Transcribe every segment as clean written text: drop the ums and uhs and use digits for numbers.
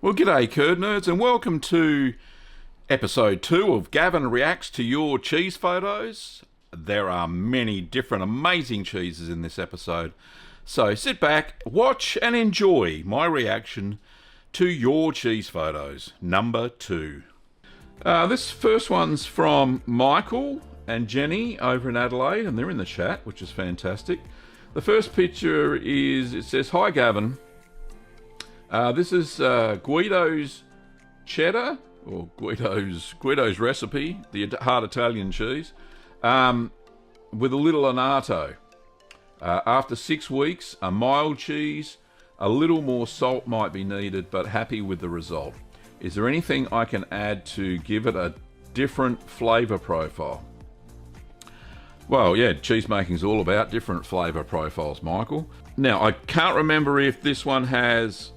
Well, g'day, curd nerds, and welcome to episode 2 of Gavin Reacts to Your Cheese Photos. There are many different amazing cheeses in this episode, so sit back, watch, and enjoy my reaction to your cheese photos, number 2. This first one's from Michael and Jenny over in Adelaide, and they're in the chat, which is fantastic. The first picture it says, "Hi Gavin. This is Guidos Cheddar, or Guido's recipe, the hard Italian cheese, with a little annatto. After 6 weeks, a mild cheese, a little more salt might be needed, but happy with the result. Is there anything I can add to give it a different flavour profile?" Well, yeah, cheese making is all about different flavour profiles, Michael. Now, I can't remember if this one has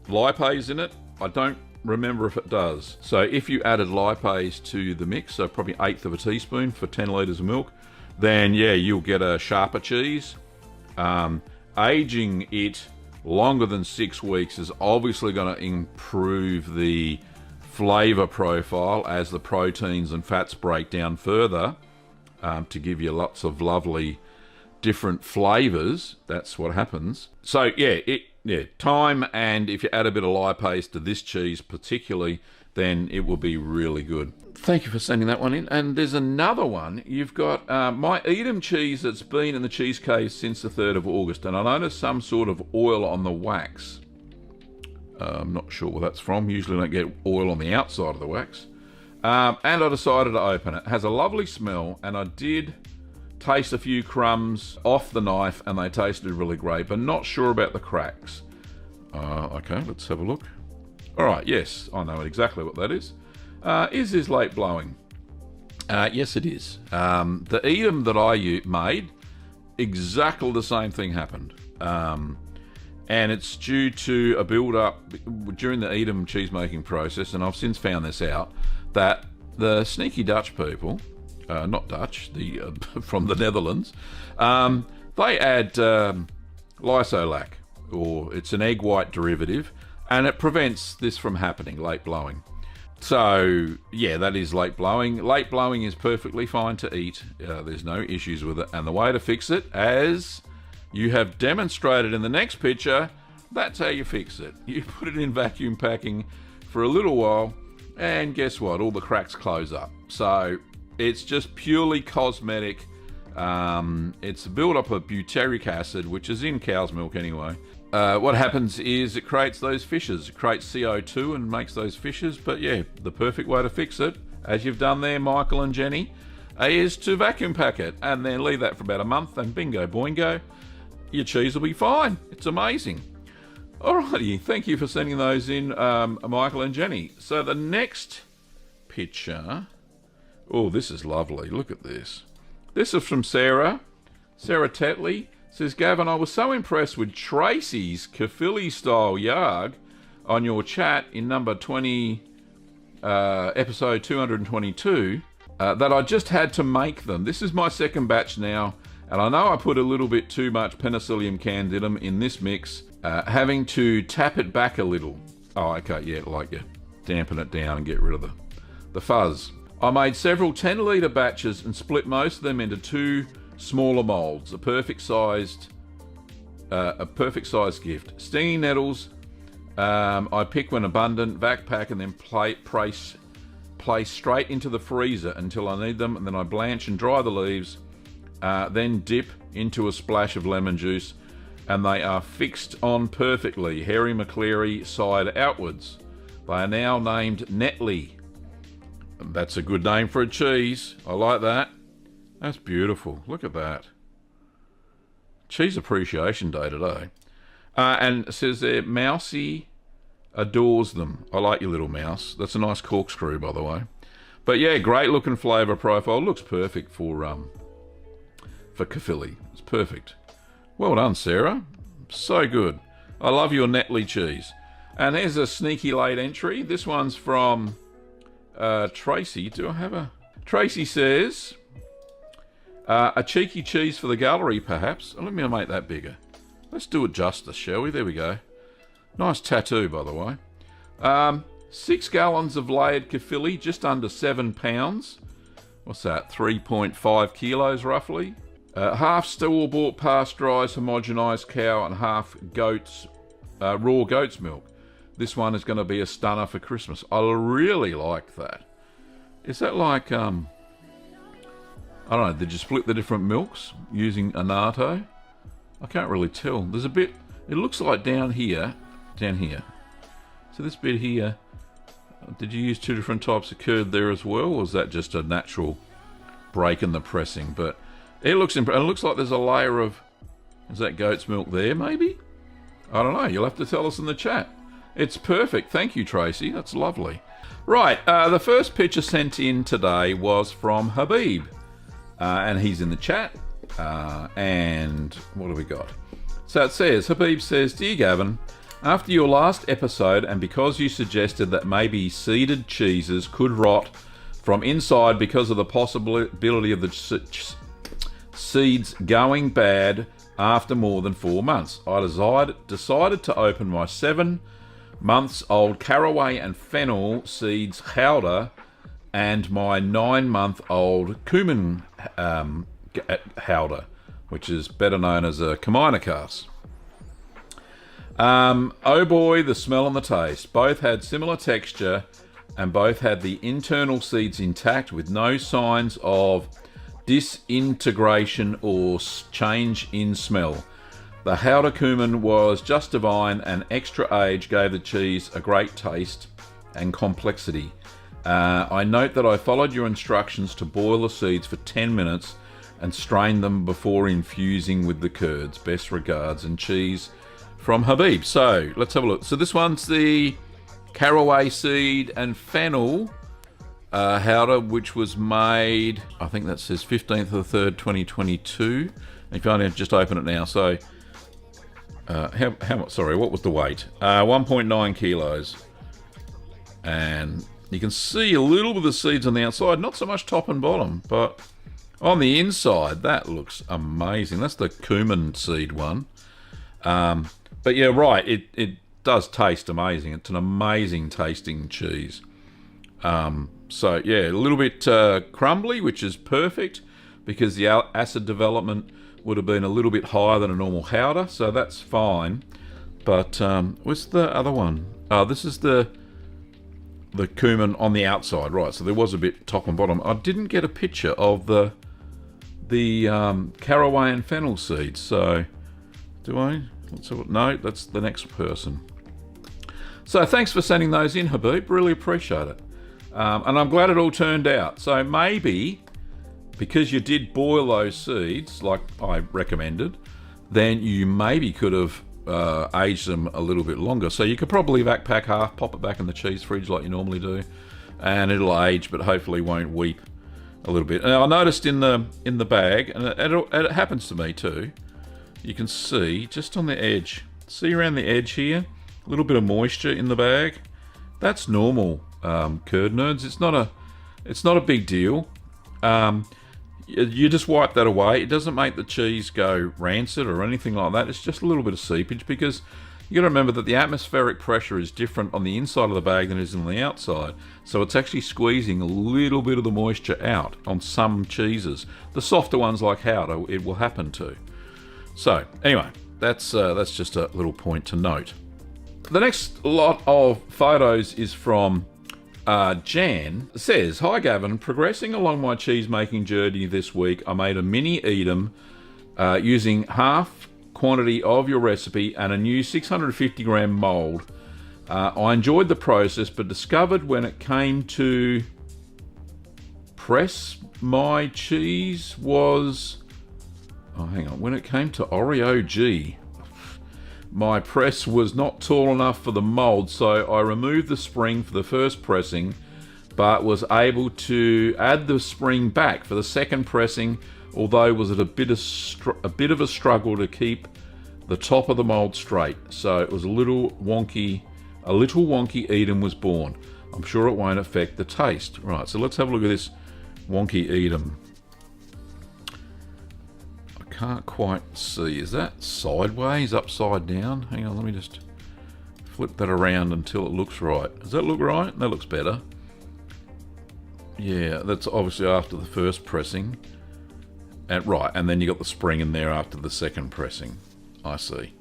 lipase in it. I don't remember if it does. So if you added lipase to the mix, so probably 1/8 of a teaspoon for 10 litres of milk, then yeah, you'll get a sharper cheese. Aging it longer than 6 weeks is obviously going to improve the flavour profile as the proteins and fats break down further, to give you lots of lovely different flavours. That's what happens. So yeah, time, and if you add a bit of lipase to this cheese particularly, then it will be really good. Thank you for sending that one in. And there's another one. You've got my Edam cheese that's been in the cheese case since the 3rd of August, and I noticed some sort of oil on the wax. I'm not sure where that's from. Usually I don't get oil on the outside of the wax. And I decided to open it. It has a lovely smell, and I did taste a few crumbs off the knife, and they tasted really great, but not sure about the cracks. Okay, let's have a look. Alright, yes, I know exactly what that is. Is this late blowing? Yes, it is. The Edam that I made, exactly the same thing happened. And it's due to a build-up during the Edam cheese making process, and I've since found this out, that the sneaky Dutch people, not Dutch, from the Netherlands, they add lysolac, or it's an egg white derivative, and it prevents this from happening, late blowing. So yeah, that is late blowing. Late blowing is perfectly fine to eat. There's no issues with it, and the way to fix it, as you have demonstrated in the next picture, that's how you fix it. You put it in vacuum packing for a little while, and guess what? All the cracks close up. So it's just purely cosmetic. It's a build-up of butyric acid, which is in cow's milk anyway. What happens is it creates those fissures. It creates CO2 and makes those fissures. But yeah, the perfect way to fix it, as you've done there, Michael and Jenny, is to vacuum pack it and then leave that for about a month, and bingo boingo, your cheese will be fine. It's amazing. Alrighty, thank you for sending those in, Michael and Jenny. So the next picture, oh, this is lovely. Look at this. This is from Sarah Netley. Says, "Gavin, I was so impressed with Tracey's Caerphilly style yarg on your chat in number 20, episode 222, that I just had to make them. This is my second batch now, and I know I put a little bit too much Penicillium candidum in this mix, having to tap it back a little." Oh, okay, yeah, like you dampen it down and get rid of the fuzz. "I made several 10-litre batches and split most of them into 2 smaller moulds, a perfect sized gift. Stinging nettles, I pick when abundant, vac pack, and then place straight into the freezer until I need them, and then I blanch and dry the leaves, then dip into a splash of lemon juice, and they are fixed on perfectly, Harry McCleary side outwards. They are now named Netley." That's a good name for a cheese. I like that. That's beautiful. Look at that. Cheese Appreciation Day today. And it says there, "Mousy adores them." I like your little mouse. That's a nice corkscrew, by the way. But yeah, great looking flavour profile. Looks perfect for Caerphilly. It's perfect. Well done, Sarah. So good. I love your Netley cheese. And here's a sneaky late entry. This one's from Tracey. Do I have a... Tracey says, a cheeky cheese for the gallery, perhaps. Let me make that bigger. Let's do it justice, shall we? There we go. Nice tattoo, by the way. 6 gallons of layered Caerphilly, just under 7 pounds. What's that? 3.5 kilos roughly. Half store-bought pasteurised homogenised cow and half raw goat's milk. This one is going to be a stunner for Christmas. I really like that. Is that like, I don't know, did you split the different milks using annatto? I can't really tell. There's a bit, it looks like down here. So this bit here, did you use 2 different types of curd there as well, or is that just a natural break in the pressing? But it looks like there's a layer of, is that goat's milk there maybe? I don't know, you'll have to tell us in the chat. It's perfect, thank you Tracey, that's lovely. Right, the first picture sent in today was from Habib, and he's in the chat, and what do we got? So it says, Habib says, Dear Gavin, after your last episode, and because you suggested that maybe seeded cheeses could rot from inside because of the possibility of the seeds going bad after more than 4 months, I decided to open my 7 months old caraway and fennel seeds Gouda and my 9-month-old cumin Gouda, which is better known as a Communicas. Oh boy, the smell and the taste. Both had similar texture and both had the internal seeds intact with no signs of disintegration or change in smell. The Gouda cumin was just divine, and extra age gave the cheese a great taste and complexity. I note that I followed your instructions to boil the seeds for 10 minutes and strain them before infusing with the curds. Best regards, and cheese from Habib. So let's have a look. So this one's the caraway seed and fennel Gouda, which was made, I think that says 15th of the 3rd, 2022. If you only just open it now. So how much? Sorry, what was the weight? 1.9 kilos, and you can see a little bit of the seeds on the outside, not so much top and bottom, but on the inside, that looks amazing. That's the cumin seed one. But yeah, right, it does taste amazing. It's an amazing tasting cheese. So yeah, a little bit crumbly, which is perfect because the acid development would have been a little bit higher than a normal Gouda, so that's fine. But what's the other one? This is the cumin on the outside, right? So there was a bit top and bottom. I didn't get a picture of the caraway and fennel seeds. So do I? Let's have a, no, that's the next person. So thanks for sending those in, Habib. Really appreciate it. And I'm glad it all turned out. So maybe, because you did boil those seeds, like I recommended, then you maybe could have aged them a little bit longer. So you could probably pack half, pop it back in the cheese fridge like you normally do, and it'll age, but hopefully won't weep a little bit. Now I noticed in the bag, and it happens to me too, you can see just on the edge, see around the edge here, a little bit of moisture in the bag. That's normal, curd nerds. It's not a big deal. You just wipe that away. It doesn't make the cheese go rancid or anything like that. It's just a little bit of seepage, because you got to remember that the atmospheric pressure is different on the inside of the bag than it is on the outside. So it's actually squeezing a little bit of the moisture out on some cheeses. The softer ones like Gouda, it will happen to. So anyway, that's just a little point to note. The next lot of photos is from Jan. Says, Hi Gavin, progressing along my cheese making journey this week, I made a mini Edam using half quantity of your recipe and a new 650 gram mould. I enjoyed the process, but discovered when it came to press my cheese was, when it came to Oreo G, my press was not tall enough for the mould, so I removed the spring for the first pressing, but was able to add the spring back for the second pressing, although it was a bit of a struggle to keep the top of the mould straight. So it was a little wonky Edam was born. I'm sure it won't affect the taste. Right, so let's have a look at this wonky Edam. Can't quite see. Is that sideways, upside down? Hang on, let me just flip that around until it looks right. Does that look right? That looks better. Yeah, that's obviously after the first pressing. Right, and then you got the spring in there after the second pressing. I see.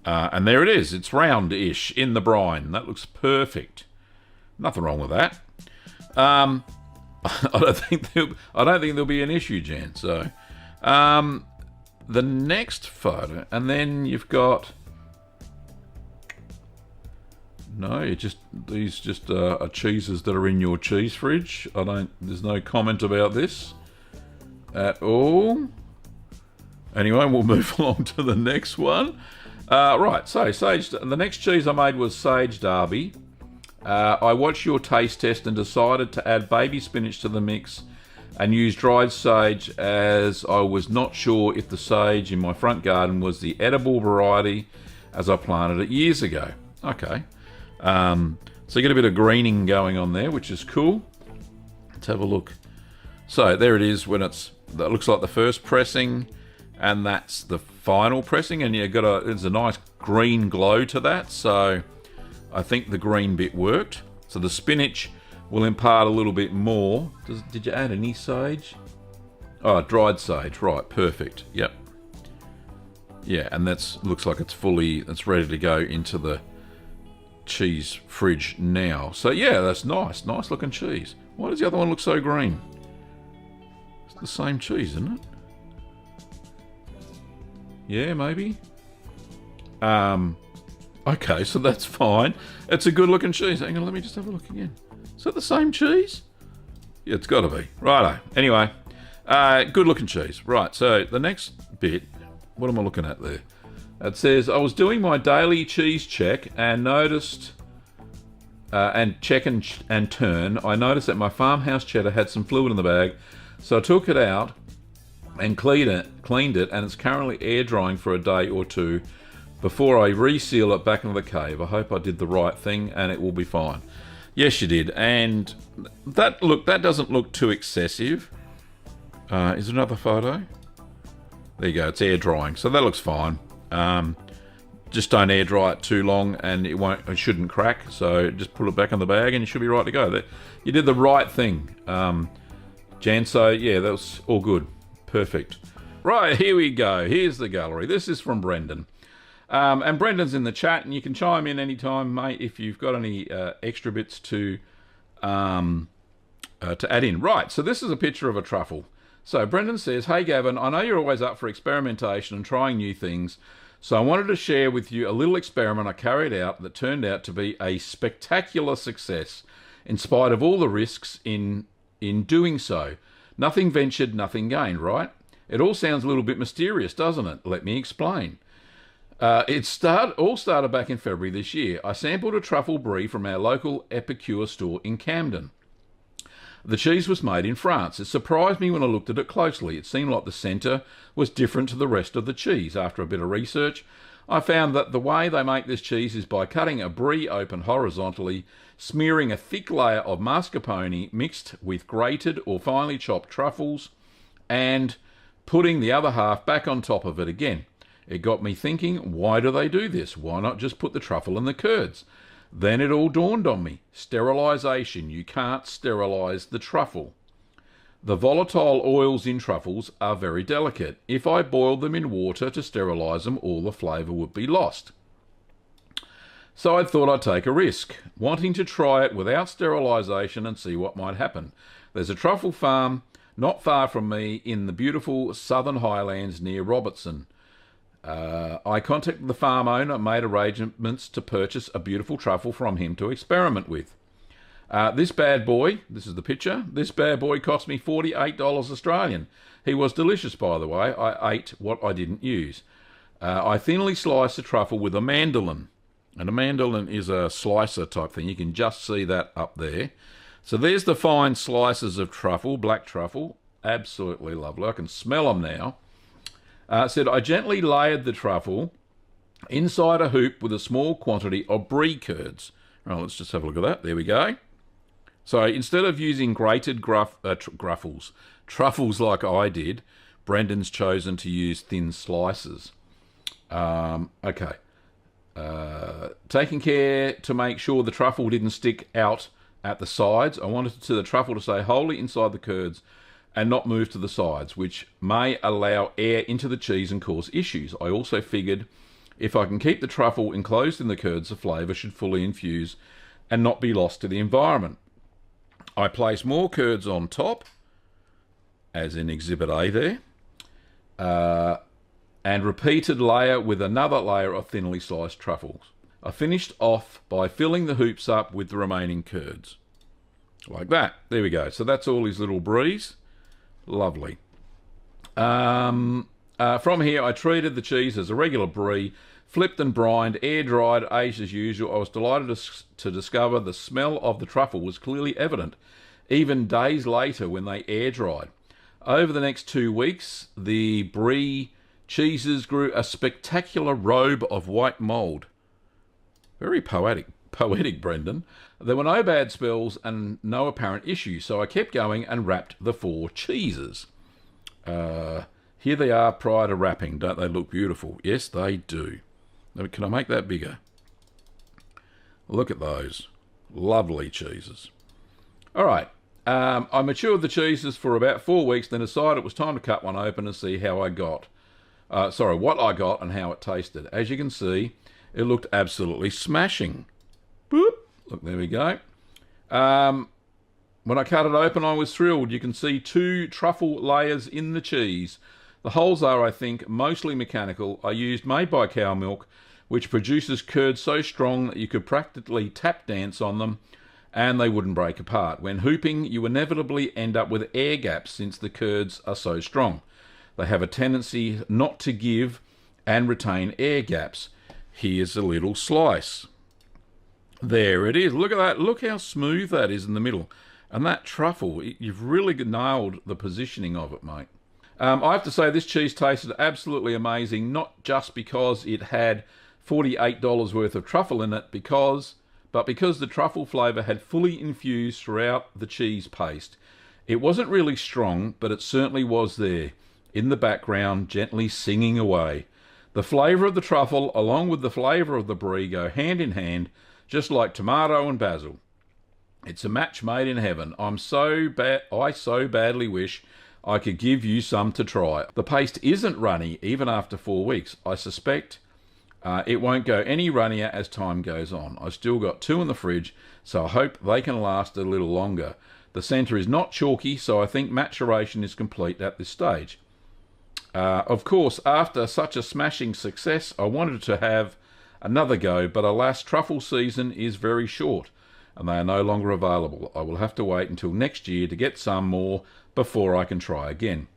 And there it is. It's round-ish in the brine. That looks perfect. Nothing wrong with that. I don't think there'll be an issue, Jan. So, the next photo, and then you've got. No, these are cheeses that are in your cheese fridge. There's no comment about this at all. Anyway, we'll move along to the next one. Right, so the next cheese I made was Sage Derby. I watched your taste test and decided to add baby spinach to the mix and use dried sage, as I was not sure if the sage in my front garden was the edible variety, as I planted it years ago. Okay. So you get a bit of greening going on there, which is cool. Let's have a look. So there it is when that looks like the first pressing, and that's the final pressing, and there's a nice green glow to that. So I think the green bit worked. So the spinach will impart a little bit more. Did you add any sage? Oh, dried sage. Right, perfect. Yep. Yeah, and looks like it's ready to go into the cheese fridge now. So yeah, that's nice looking cheese. Why does the other one look so green? It's the same cheese, isn't it? Yeah, maybe. Okay, so that's fine. It's a good looking cheese. Hang on, let me just have a look again. Is that the same cheese? Yeah, it's got to be. Righto. Anyway, good looking cheese. Right, so the next bit, what am I looking at there? It says, I was doing my daily cheese check and noticed, and turn, I noticed that my Farmhouse cheddar had some fluid in the bag, so I took it out and cleaned it, and it's currently air drying for a day or two before I reseal it back into the cave. I hope I did the right thing and it will be fine. Yes, you did. And that doesn't look too excessive. Is there another photo? There you go. It's air drying, so that looks fine. Just don't air dry it too long, and it shouldn't crack. So just put it back in the bag, and you should be right to go. You did the right thing, Jan. So yeah, that was all good. Perfect. Right, here we go. Here's the gallery. This is from Brendan. And Brendan's in the chat, and you can chime in anytime, mate, if you've got any extra bits to add in. Right, so this is a picture of a truffle. So Brendan says, hey Gavin, I know you're always up for experimentation and trying new things, so I wanted to share with you a little experiment I carried out that turned out to be a spectacular success, in spite of all the risks in doing so. Nothing ventured, nothing gained, right? It all sounds a little bit mysterious, doesn't it? Let me explain. It all started back in February this year. I sampled a truffle brie from our local Epicure store in Camden. The cheese was made in France. It surprised me when I looked at it closely. It seemed like the centre was different to the rest of the cheese. After a bit of research, I found that the way they make this cheese is by cutting a brie open horizontally, smearing a thick layer of mascarpone mixed with grated or finely chopped truffles, and putting the other half back on top of it again. It got me thinking, why do they do this? Why not just put the truffle in the curds? Then it all dawned on me. Sterilisation. You can't sterilise the truffle. The volatile oils in truffles are very delicate. If I boiled them in water to sterilise them, all the flavour would be lost. So I thought I'd take a risk, wanting to try it without sterilisation and see what might happen. There's a truffle farm not far from me in the beautiful southern highlands near Robertson. I contacted the farm owner and made arrangements to purchase a beautiful truffle from him to experiment with. This bad boy, this is the picture, this bad boy cost me $48 Australian. He was delicious, by the way. I ate what I didn't use. I thinly sliced the truffle with a mandolin. And a mandolin is a slicer type thing. You can just see that up there. So there's the fine slices of truffle, black truffle. Absolutely lovely. I can smell them now. Said, I gently layered the truffle inside a hoop with a small quantity of brie curds. Right, let's just have a look at that. There we go. So instead of using grated truffles like I did, Brendan's chosen to use thin slices. Okay. Taking care to make sure the truffle didn't stick out at the sides. I wanted the truffle to stay wholly inside the curds and not move to the sides, which may allow air into the cheese and cause issues. I also figured if I can keep the truffle enclosed in the curds, the flavour should fully infuse and not be lost to the environment. I place more curds on top, as in Exhibit A there, and repeated layer with another layer of thinly sliced truffles. I finished off by filling the hoops up with the remaining curds. Like that. There we go. So that's all his little Bries. Lovely. From here, I treated the cheese as a regular Brie, flipped and brined, air-dried, aged as usual. I was delighted to discover the smell of the truffle was clearly evident, even days later when they air-dried. Over the next 2 weeks, the Brie cheeses grew a spectacular robe of white mould. Very poetic, Brendan. There were no bad spells and no apparent issues, so I kept going and wrapped the 4 cheeses. Here they are prior to wrapping. Don't they look beautiful? Yes, they do. Can I make that bigger? Look at those. Lovely cheeses. All right. I matured the cheeses for about 4 weeks, then decided it was time to cut one open and see how I got. What I got and how it tasted. As you can see, it looked absolutely smashing. Boop. Look, there we go. When I cut it open, I was thrilled. You can see 2 truffle layers in the cheese. The holes are, I think, mostly mechanical. I used made by cow milk, which produces curds so strong that you could practically tap dance on them and they wouldn't break apart. When hooping, you inevitably end up with air gaps since the curds are so strong. They have a tendency not to give and retain air gaps. Here's a little slice. There it is. Look at that. Look how smooth that is in the middle. And that truffle, you've really nailed the positioning of it, mate. I have to say this cheese tasted absolutely amazing, not just because it had $48 worth of truffle in it, but because the truffle flavour had fully infused throughout the cheese paste. It wasn't really strong, but it certainly was there, in the background, gently singing away. The flavour of the truffle, along with the flavour of the Brie, go hand in hand, just like tomato and basil. It's a match made in heaven. I so badly wish I could give you some to try. The paste isn't runny even after 4 weeks. I suspect it won't go any runnier as time goes on. I've still got 2 in the fridge, so I hope they can last a little longer. The centre is not chalky, so I think maturation is complete at this stage. Of course, after such a smashing success, I wanted to have another go, but alas, truffle season is very short, and they are no longer available. I will have to wait until next year to get some more before I can try again.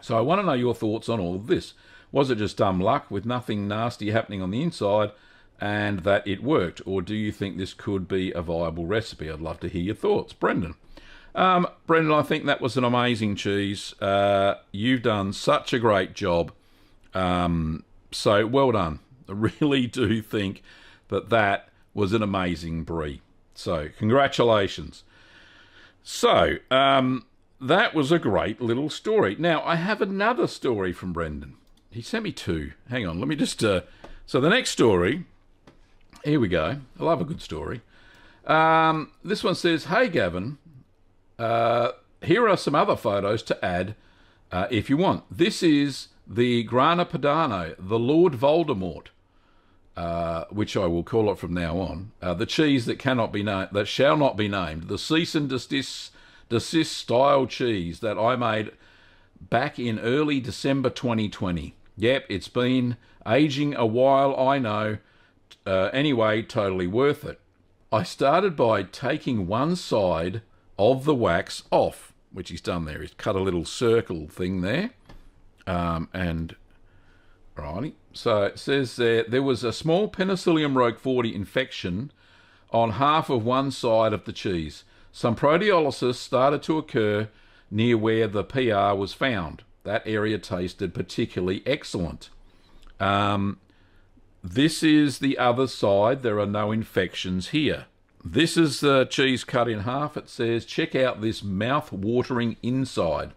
So I want to know your thoughts on all of this. Was it just dumb luck with nothing nasty happening on the inside and that it worked? Or do you think this could be a viable recipe? I'd love to hear your thoughts. Brendan. Brendan, I think that was an amazing cheese. You've done such a great job. So well done. I really do think that was an amazing Brie. So congratulations. So that was a great little story. Now I have another story from Brendan. He sent me 2. Hang on, let me just... So the next story... Here we go. I love a good story. This one says, "Hey Gavin, here are some other photos to add if you want. This is the Grana Padano, the Lord Voldemort, which I will call it from now on. The cheese that shall not be named. The cease and desist style cheese that I made back in early December 2020. Yep, it's been aging a while, I know. Anyway, totally worth it. I started by taking one side of the wax off, which he's done there. He's cut a little circle thing there. And righty. So it says there was a small Penicillium roqueforti infection on half of one side of the cheese. Some proteolysis started to occur near where the PR was found. That area tasted particularly excellent. This is the other side. There are no infections here. This is the cheese cut in half. It says, check out this mouth-watering inside.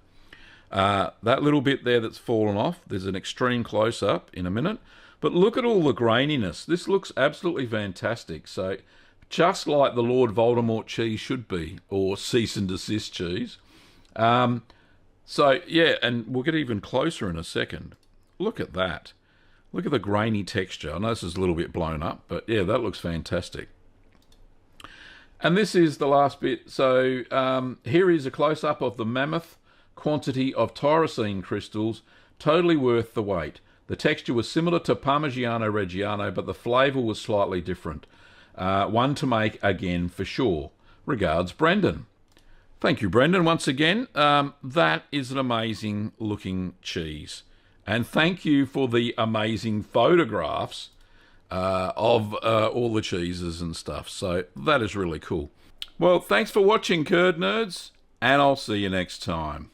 That little bit there that's fallen off, there's an extreme close-up in a minute. But look at all the graininess. This looks absolutely fantastic. So just like the Lord Voldemort cheese should be, or cease and desist cheese. So yeah, and we'll get even closer in a second. Look at that. Look at the grainy texture. I know this is a little bit blown up, but yeah, that looks fantastic. And this is the last bit. So here is a close-up of the mammoth quantity of tyrosine crystals, totally worth the wait. The texture was similar to Parmigiano Reggiano, but the flavour was slightly different. One to make again for sure. Regards, Brendan. Thank you, Brendan, once again. That is an amazing looking cheese. And thank you for the amazing photographs of all the cheeses and stuff. So that is really cool. Well, thanks for watching, Curd Nerds, and I'll see you next time.